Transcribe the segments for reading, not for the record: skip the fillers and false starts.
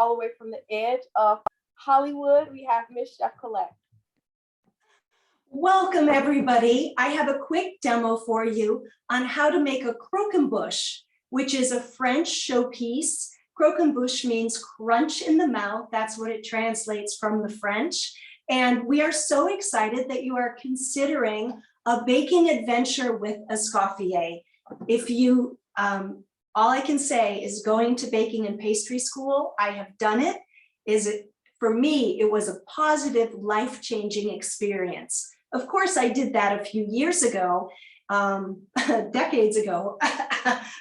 all the way from the edge of Hollywood. We have Miss Chef Colette. Welcome, everybody. I have a quick demo for you on how to make a croquembouche, which is a French showpiece. Croquembouche means crunch in the mouth. That's what it translates from the French. And we are so excited that you are considering a baking adventure with Escoffier. If you, all I can say is going to baking and pastry school, I have done it. For me, it was a positive, life-changing experience. Of course, I did that a few years ago, decades ago.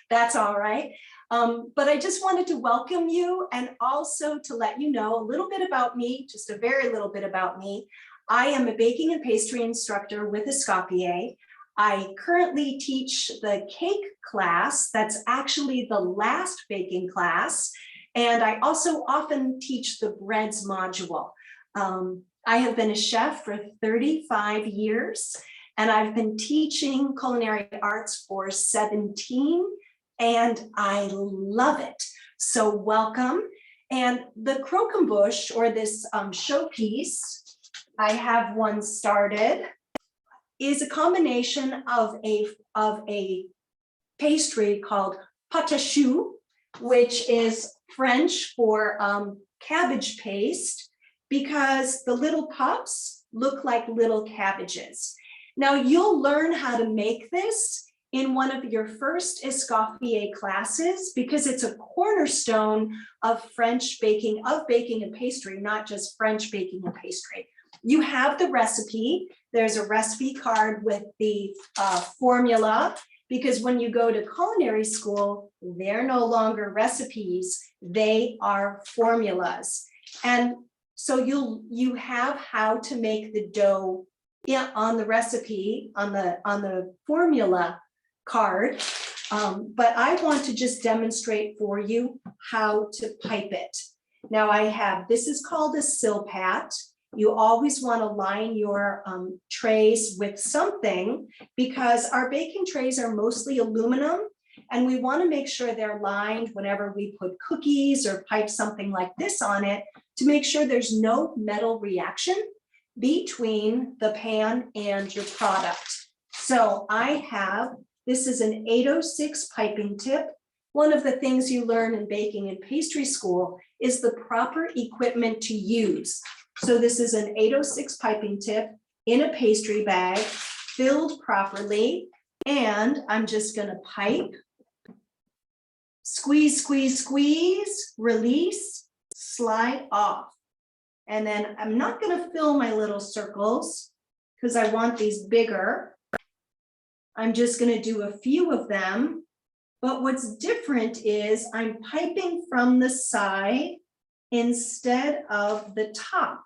That's all right. But I just wanted to welcome you and also to let you know a little bit about me, just a very little bit about me. I am a baking and pastry instructor with Escoffier. I currently teach the cake class. That's actually the last baking class. And I also often teach the breads module. I have been a chef for 35 years, and I've been teaching culinary arts for 17, and I love it. So welcome. And the croquembouche, or this showpiece, I have one started, is a combination of a pastry called pâte à choux, which is French for cabbage paste, because the little pups look like little cabbages. Now you'll learn how to make this in one of your first Escoffier classes, because it's a cornerstone of French baking, of baking and pastry, not just French baking and pastry. You have the recipe. There's a recipe card with the formula, because when you go to culinary school, they're no longer recipes, they are formulas. And so you have how to make the dough on the recipe, on the formula card, but I want to just demonstrate for you how to pipe it. Now this is called a silpat. You always want to line your trays with something, because our baking trays are mostly aluminum, and we want to make sure they're lined whenever we put cookies or pipe something like this on it, to make sure there's no metal reaction between the pan and your product. So this is an 806 piping tip. One of the things you learn in baking and pastry school is the proper equipment to use. So this is an 806 piping tip in a pastry bag, filled properly, and I'm just going to pipe, squeeze, squeeze, squeeze, release, slide off. And then I'm not going to fill my little circles because I want these bigger. I'm just going to do a few of them. But what's different is I'm piping from the side instead of the top.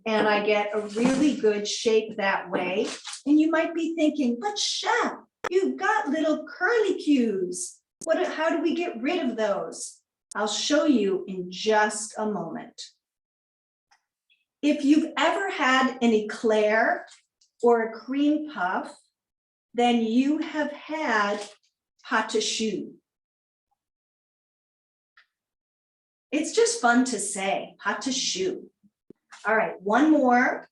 And I get a really good shape that way. And you might be thinking, but chef, you've got little curlicues. How do we get rid of those? I'll show you in just a moment. If you've ever had an eclair or a cream puff, then you have had pâte à choux. It's just fun to say, pâte à choux. All right, one more.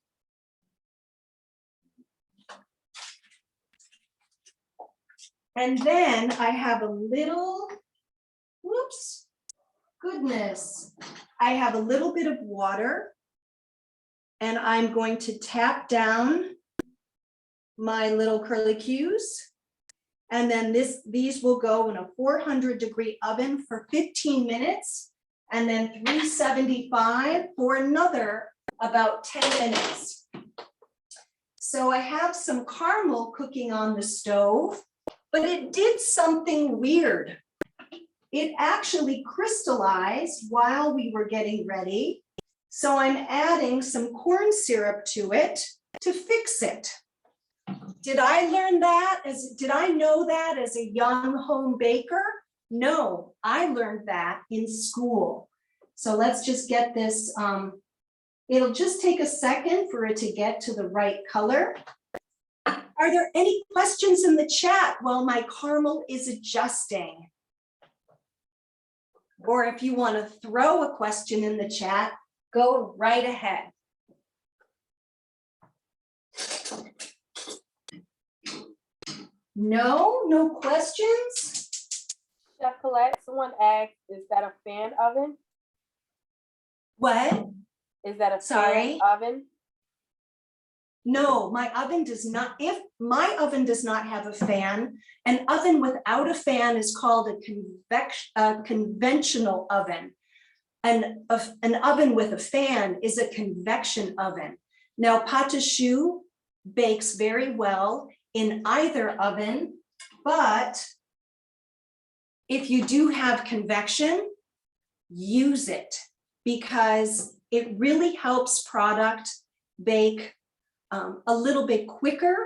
And then I have a little, whoops, goodness. I have a little bit of water, and I'm going to tap down my little curlicues. And then these will go in a 400-degree oven for 15 minutes, and then 375 for another about 10 minutes. So I have some caramel cooking on the stove, but it did something weird. It actually crystallized while we were getting ready. So I'm adding some corn syrup to it to fix it. Did I learn that? Did I know that as a young home baker? No, I learned that in school. So let's just get this. It'll just take a second for it to get to the right color. Are there any questions in the chat while my caramel is adjusting? Or if you want to throw a question in the chat, go right ahead. No questions? Chef Colette, someone asked, is that a fan oven? What? Is that a Sorry? fan oven? No, my oven does not. If my oven does not have a fan, an oven without a fan is called a conventional oven. An oven with a fan is a convection oven. Now, pâte à choux bakes very well in either oven, but if you do have convection, use it because it really helps product bake a little bit quicker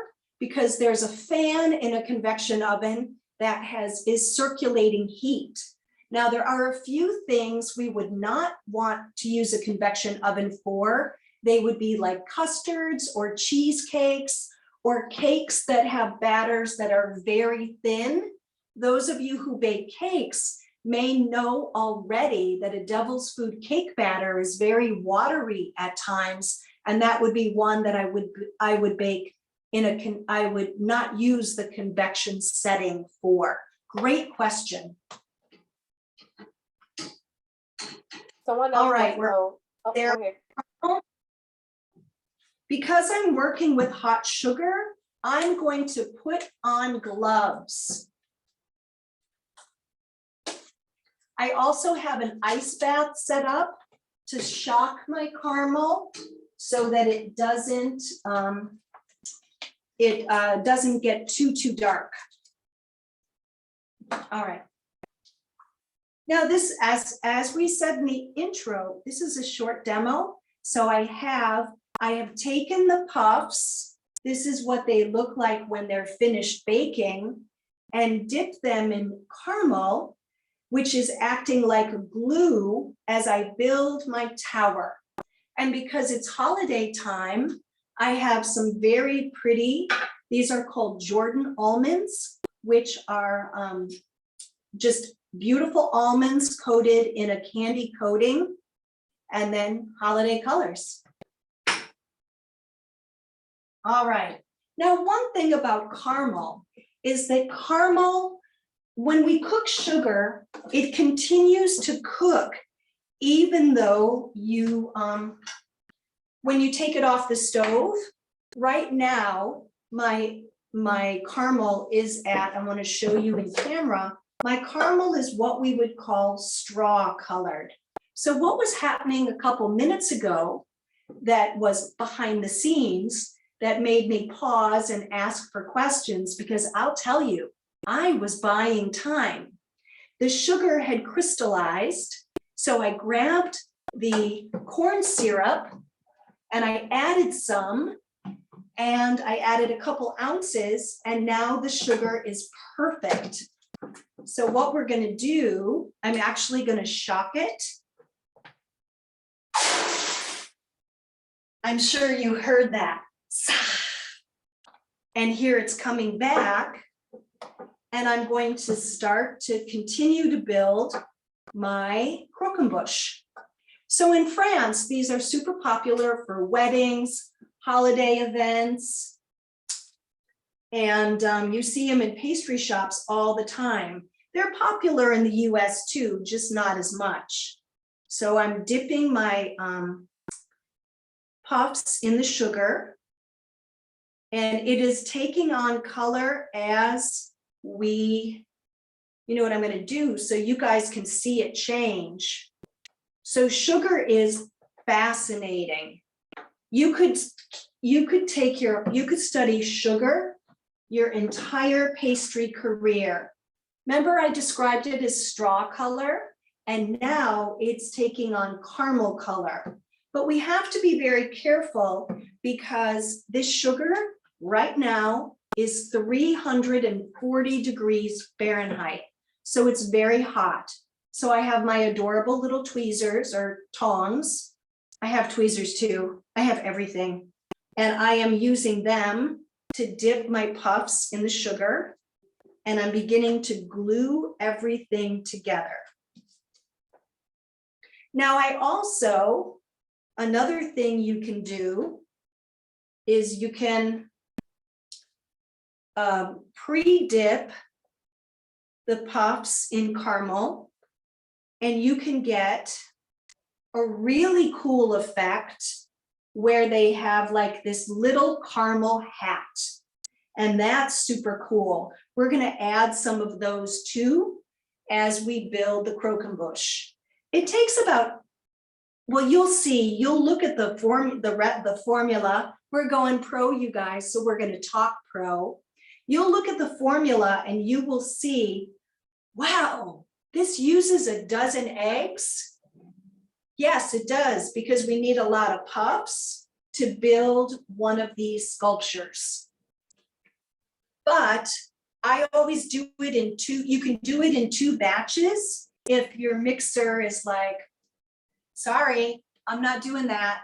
because there's a fan in a convection oven that is circulating heat. Now, there are a few things we would not want to use a convection oven for. They would be like custards or cheesecakes or cakes that have batters that are very thin. Those of you who bake cakes may know already that a devil's food cake batter is very watery at times, and that would be one that I would bake in I would not use the convection setting for. Great question. Someone else. All right, we're there. Because I'm working with hot sugar, I'm going to put on gloves. I also have an ice bath set up to shock my caramel so that it doesn't get too dark. All right. Now this, as we said in the intro, this is a short demo. So I have taken the puffs. This is what they look like when they're finished baking, and dipped them in caramel, which is acting like a glue as I build my tower. And because it's holiday time, I have some very pretty, these are called Jordan almonds, which are just beautiful almonds coated in a candy coating, and then holiday colors. All right. Now, one thing about caramel is that caramel, when we cook sugar, it continues to cook even though you, when you take it off the stove. Right now, my caramel is at, I want to show you in camera, my caramel is what we would call straw colored. So what was happening a couple minutes ago that was behind the scenes that made me pause and ask for questions, because I'll tell you, I was buying time. The sugar had crystallized, so I grabbed the corn syrup and I added some, and I added a couple ounces, and now the sugar is perfect. So what we're going to do, I'm actually going to shock it. I'm sure you heard that. And here it's coming back. And I'm going to start to continue to build my croquembouche. So in France, these are super popular for weddings, holiday events, and you see them in pastry shops all the time. They're popular in the US too, just not as much. So I'm dipping my puffs in the sugar, and it is taking on color as we, you know what I'm going to do so you guys can see it change. So sugar is fascinating. You could study sugar your entire pastry career. Remember, I described it as straw color, and now it's taking on caramel color. But we have to be very careful because this sugar right now is 340 degrees Fahrenheit. So it's very hot. So I have my adorable little tweezers or tongs. I have tweezers too. I have everything. And I am using them to dip my puffs in the sugar. And I'm beginning to glue everything together. Now I also, another thing you can do is you can pre-dip the puffs in caramel, and you can get a really cool effect where they have like this little caramel hat. And that's super cool. We're gonna add some of those too as we build the croquembouche. It takes about, well, you'll see, you'll look at the formula. We're going pro, you guys, so we're gonna talk pro. You'll look at the formula and you will see, wow, this uses a dozen eggs. Yes, it does, because we need a lot of puffs to build one of these sculptures. But I always do it in two, you can do it in 2 batches if your mixer is like, sorry, I'm not doing that.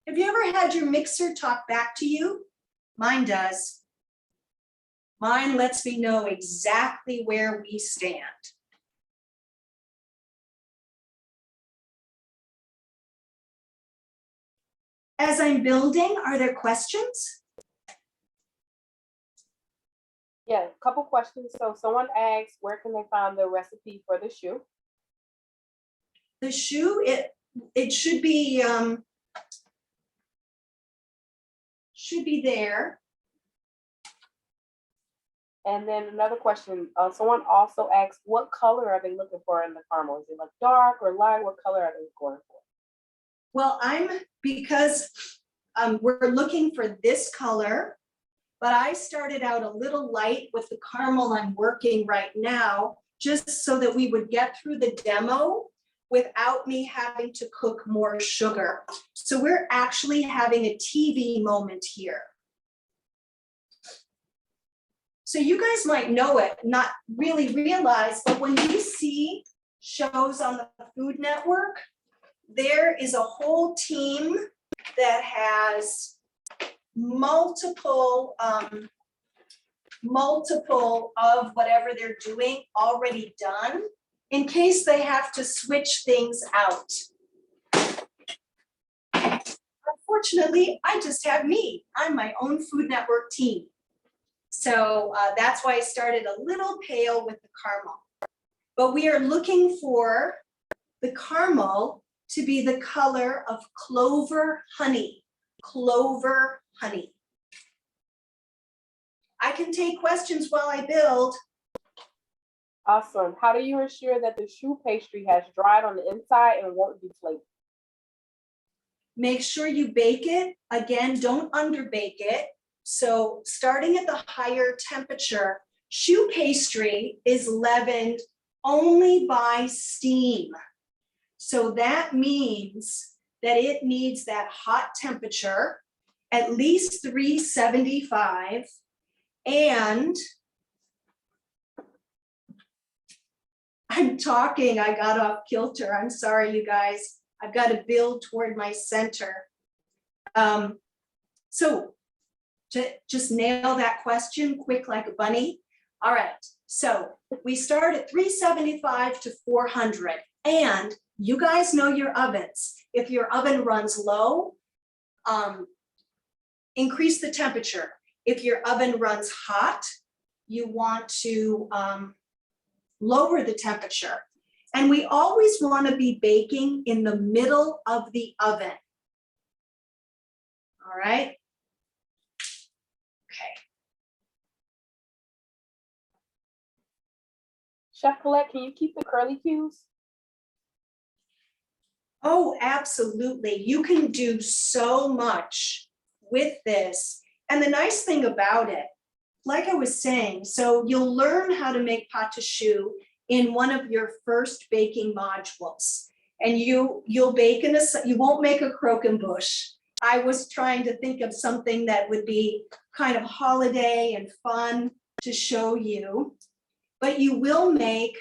Have you ever had your mixer talk back to you? Mine does. Mine lets me know exactly where we stand. As I'm building, are there questions? Yeah, a couple questions. So someone asked, where can they find the recipe for the shoe? The shoe, it should be there. And then another question, someone also asked, what color are they looking for in the caramel? Is it like dark or light? What color are they going for? Well, because we're looking for this color, but I started out a little light with the caramel I'm working right now, just so that we would get through the demo without me having to cook more sugar. So we're actually having a TV moment here. So you guys might know it, not really realize, but when you see shows on the Food Network, there is a whole team that has multiple of whatever they're doing already done in case they have to switch things out. Unfortunately, I just have me. I'm my own Food Network team. So that's why I started a little pale with the caramel. But we are looking for the caramel to be the color of clover honey. Clover honey. I can take questions while I build. Awesome. How do you ensure that the shoe pastry has dried on the inside and won't deflate? Make sure you bake it. Again, don't underbake it. So starting at the higher temperature, shoe pastry is leavened only by steam. So that means that it needs that hot temperature, at least 375, and I'm talking, I got off kilter. I'm sorry, you guys. I've got to build toward my center. So to just nail that question quick like a bunny. All right, so we start at 375 to 400, and you guys know your ovens. If your oven runs low, increase the temperature. If your oven runs hot, you want to lower the temperature. And we always want to be baking in the middle of the oven. All right. Okay. Chef Colette, can you keep the curly cues? Oh, absolutely. You can do so much with this. And the nice thing about it, like I was saying, so you'll learn how to make pâte à choux in one of your first baking modules. And you'll bake in you won't make a croquembouche. I was trying to think of something that would be kind of holiday and fun to show you, but you will make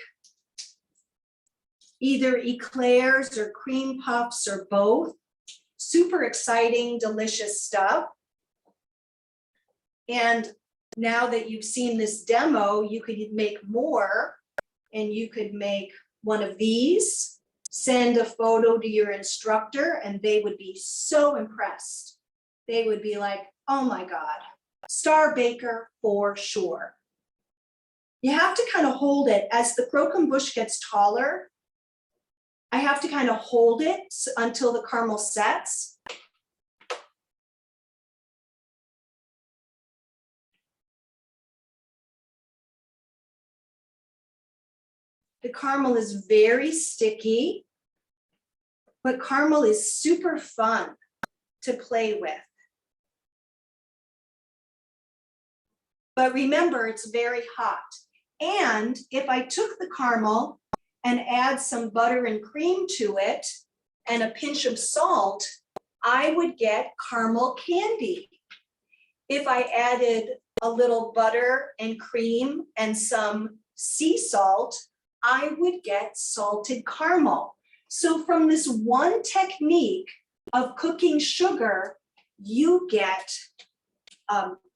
either eclairs or cream puffs or both. Super exciting, delicious stuff. And now that you've seen this demo, you could make more, and you could make one of these, send a photo to your instructor and they would be so impressed. They would be like, oh my God, star baker for sure. You have to kind of hold it as the croquembouche gets taller. I have to kind of hold it until the caramel sets. The caramel is very sticky, but caramel is super fun to play with. But remember, it's very hot. And if I took the caramel and add some butter and cream to it and a pinch of salt, I would get caramel candy. If I added a little butter and cream and some sea salt, I would get salted caramel. So from this one technique of cooking sugar, you get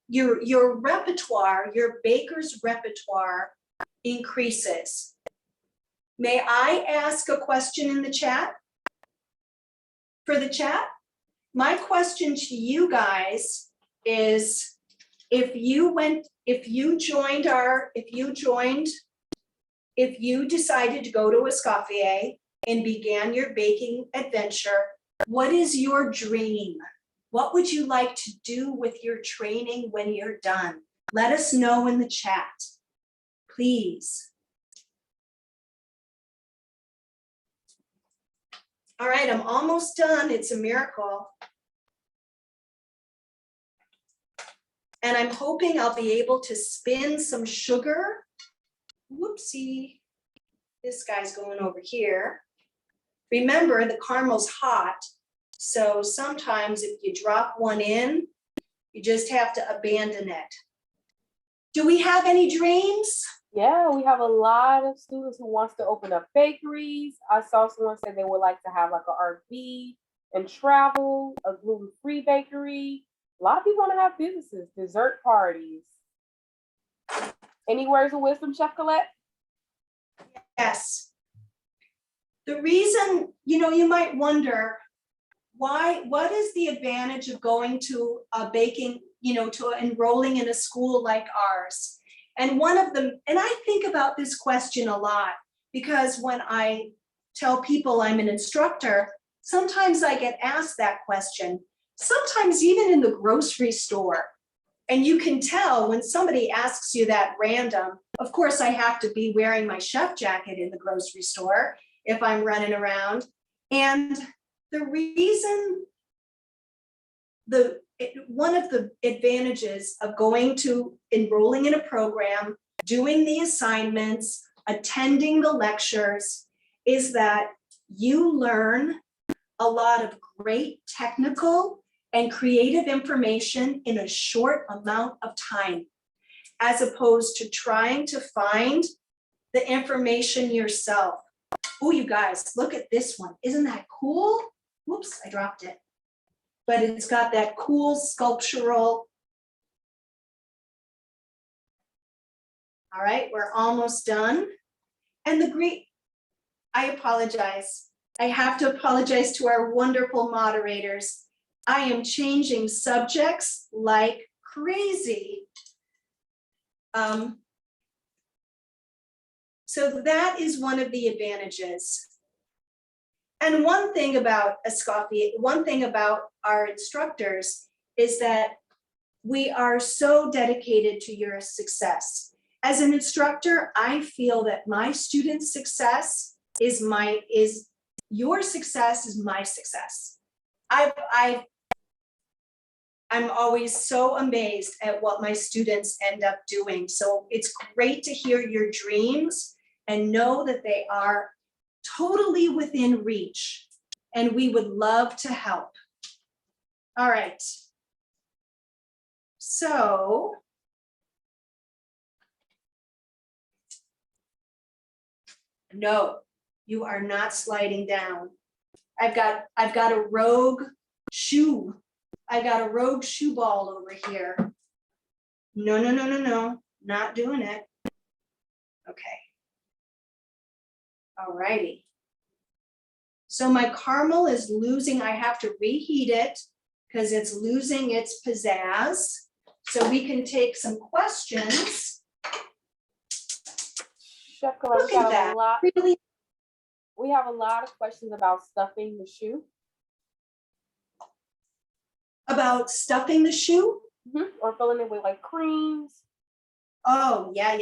your repertoire, your baker's repertoire increases. May I ask a question in the chat? For the chat? My question to you guys is, if you decided to go to Escoffier and began your baking adventure, what is your dream? What would you like to do with your training when you're done? Let us know in the chat, please. All right, I'm almost done. It's a miracle. And I'm hoping I'll be able to spin some sugar. Whoopsie, this guy's going over here. Remember, the caramel's hot, so sometimes if you drop one in, you just have to abandon it. Do we have any dreams? Yeah, we have a lot of students who wants to open up bakeries. I saw someone say they would like to have like an RV and travel, a gluten-free bakery. A lot of people want to have businesses, dessert parties. Any words of wisdom, Chef Colette? Yes. The reason, you might wonder, what is the advantage of going to a baking, to enrolling in a school like ours? And one of them, and I think about this question a lot, because when I tell people I'm an instructor, sometimes I get asked that question, sometimes even in the grocery store. And you can tell when somebody asks you that random. Of course, I have to be wearing my chef jacket in the grocery store if I'm running around. And the reason, one of the advantages of enrolling in a program, doing the assignments, attending the lectures, is that you learn a lot of great technical and creative information in a short amount of time, as opposed to trying to find the information yourself. Oh, you guys, look at this one. Isn't that cool? Whoops, I dropped it. But it's got that cool sculptural. All right, we're almost done. And I apologize. I have to apologize to our wonderful moderators. I am changing subjects like crazy. So that is one of the advantages. And one thing about Escoffier, one thing about our instructors is that we are so dedicated to your success. As an instructor, I feel that my students' success is your success is my success. I'm always so amazed at what my students end up doing. So it's great to hear your dreams and know that they are totally within reach, and we would love to help. All right. So no, you are not sliding down. I've got a rogue shoe. I got a rogue shoe ball over here. No, not doing it. Okay. All righty. So my caramel is losing, I have to reheat it because it's losing its pizzazz. So we can take some questions. Chef Colette, Look at that. Really? We have a lot of questions about stuffing the choux. About stuffing the choux? Or filling it with like creams. Oh, yeah.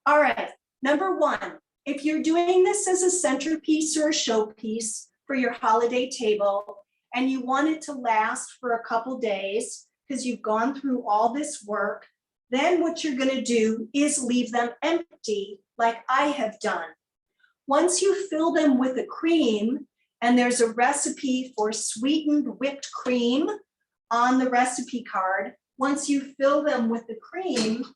All right, number one, if you're doing this as a centerpiece or a showpiece for your holiday table, and you want it to last for a couple days, because you've gone through all this work, then what you're gonna do is leave them empty like I have done. Once you fill them with a cream, and there's a recipe for sweetened whipped cream on the recipe card, once you fill them with the cream,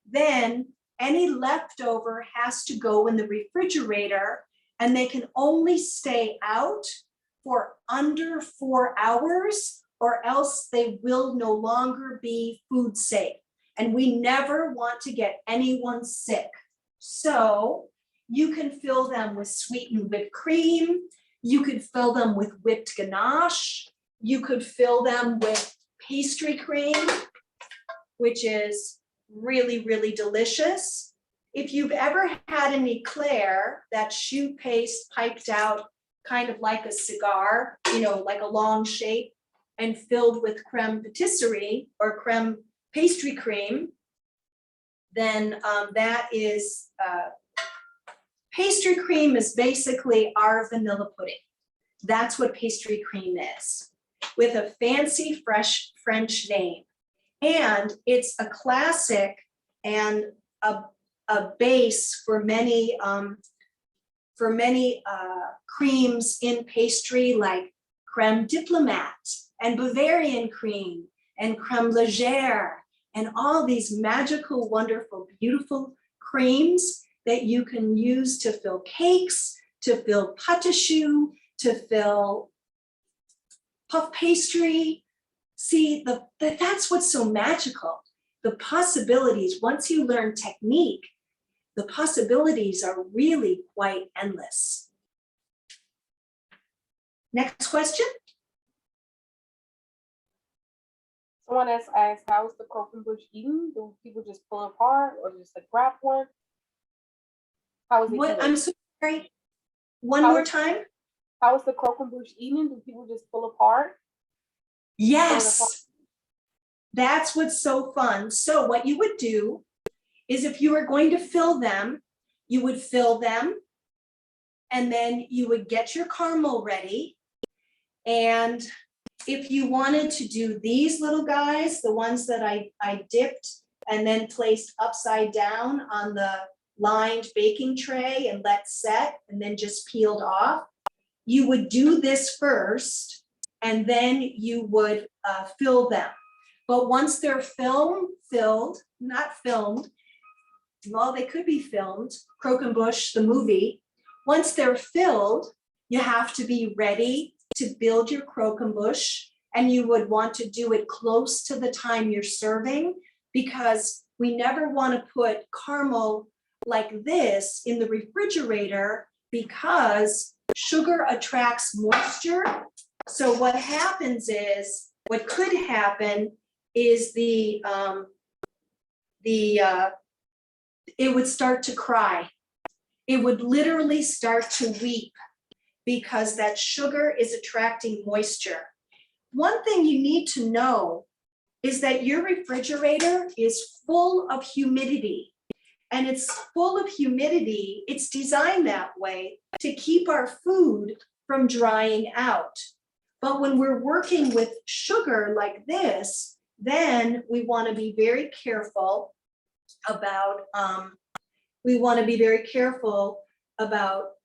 then any leftover has to go in the refrigerator, and they can only stay out for under 4 hours, or else they will no longer be food safe. And we never want to get anyone sick. So you can fill them with sweetened whipped cream. You could fill them with whipped ganache. You could fill them with pastry cream, which is really, really delicious. If you've ever had an eclair, that choux paste piped out kind of like a cigar, you know, like a long shape, and filled with creme patisserie or creme pastry cream, then that is, pastry cream is basically our vanilla pudding. That's what pastry cream is, with a fancy fresh French name. And it's a classic and a base for many creams in pastry, like creme diplomate and Bavarian cream and creme légère, and all these magical, wonderful, beautiful creams that you can use to fill cakes, to fill pâte à choux, to fill puff pastry. See, that's what's so magical. The possibilities, once you learn technique, the possibilities are really quite endless. Next question. Someone has asked, how is the croquembouche eaten? Do people just pull it apart or just like grab one? How is it eaten? I'm so sorry. One more time. How is the croquembouche eaten? Do people just pull apart? Yes. That's what's so fun. So what you would do is, if you were going to fill them, you would fill them, and then you would get your caramel ready. And if you wanted to do these little guys, the ones that I dipped and then placed upside down on the lined baking tray and let set and then just peeled off, you would do this first, and then you would fill them. But once they're not filmed, well, they could be filmed, Croquembouche, the movie. Once they're filled, you have to be ready to build your croquembouche, and you would want to do it close to the time you're serving, because we never want to put caramel like this in the refrigerator, because sugar attracts moisture. So what could happen is it would start to cry. It would literally start to weep, because that sugar is attracting moisture. One thing you need to know is that your refrigerator is full of humidity, and it's full of humidity. It's designed that way to keep our food from drying out. But when we're working with sugar like this, then we want to be very careful about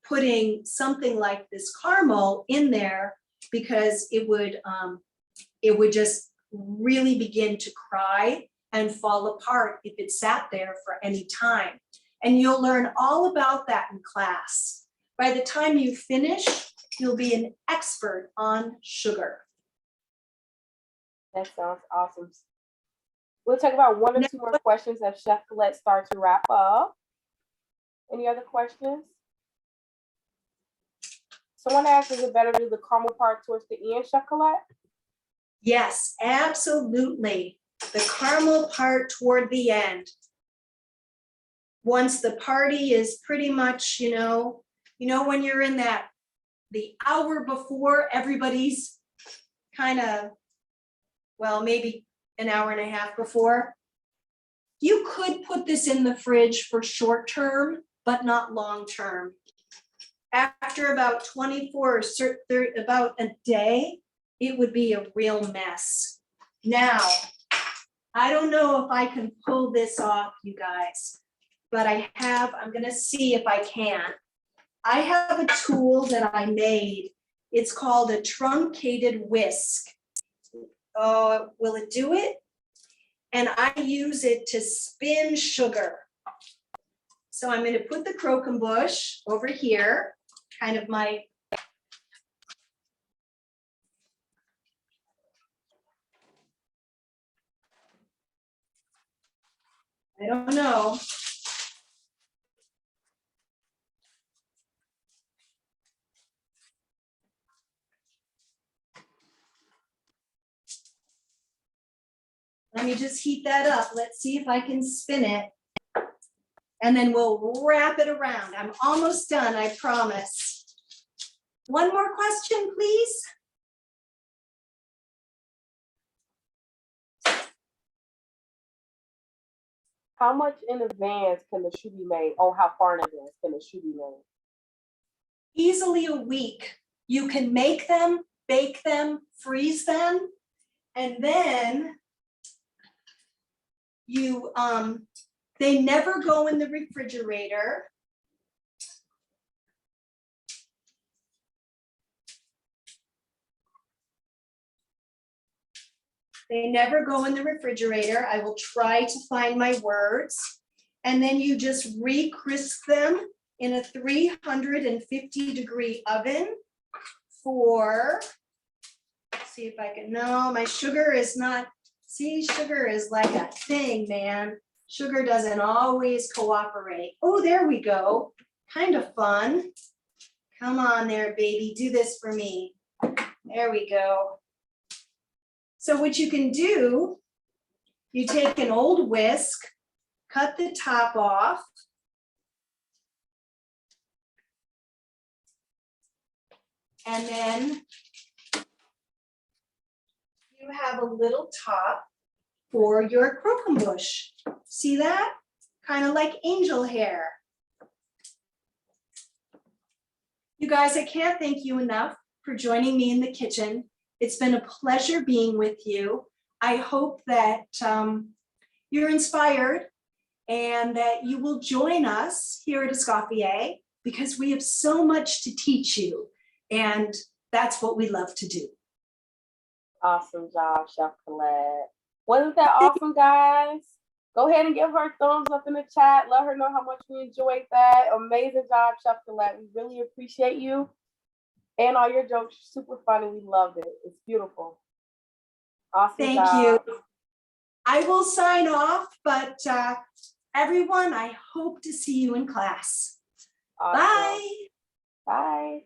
putting something like this caramel in there, because it would just really begin to cry and fall apart if it sat there for any time. And you'll learn all about that in class. By the time you finish, you'll be an expert on sugar. That sounds awesome. We'll take about one or two more questions as Chef Colette starts to wrap up. Any other questions? Someone asked, is it better to do the caramel part towards the end, Chef Colette? Yes, absolutely. The caramel part toward the end. Once the party is pretty much, when you're in the hour before everybody's kind of, well, maybe an hour and a half before, you could put this in the fridge for short term, but not long term. After about 24 or 30, about a day, it would be a real mess. Now, I don't know if I can pull this off, you guys, but I'm gonna see if I can. I have a tool that I made. It's called a truncated whisk. Will it do it? And I use it to spin sugar. So I'm gonna put the croquembouche over here, kind of I don't know. Let me just heat that up. Let's see if I can spin it. And then we'll wrap it around. I'm almost done, I promise. One more question, please. How much in advance can the choux be made? Oh, how far in advance can the choux be made? Easily a week. You can make them, bake them, freeze them, and then they never go in the refrigerator. They never go in the refrigerator. I will try to find my words. And then you just re-crisp them in a 350-degree oven for, see if I can, no, my sugar is not, see, sugar is like a thing, man. Sugar doesn't always cooperate. Oh, there we go. Kind of fun. Come on there, baby, do this for me. There we go. So what you can do, you take an old whisk, cut the top off, and then you have a little top for your croquembouche. See that? Kind of like angel hair. You guys, I can't thank you enough for joining me in the kitchen. It's been a pleasure being with you. I hope that you're inspired and that you will join us here at Escoffier because we have so much to teach you, and that's what we love to do. Awesome job, Chef Colette. Wasn't that awesome, guys? Go ahead and give her a thumbs up in the chat. Let her know how much we enjoyed that. Amazing job, Chef Colette. We really appreciate you. And all your jokes are super funny. We loved it. It's beautiful. Awesome. Thank you. I will sign off, but everyone, I hope to see you in class. Awesome. Bye. Bye.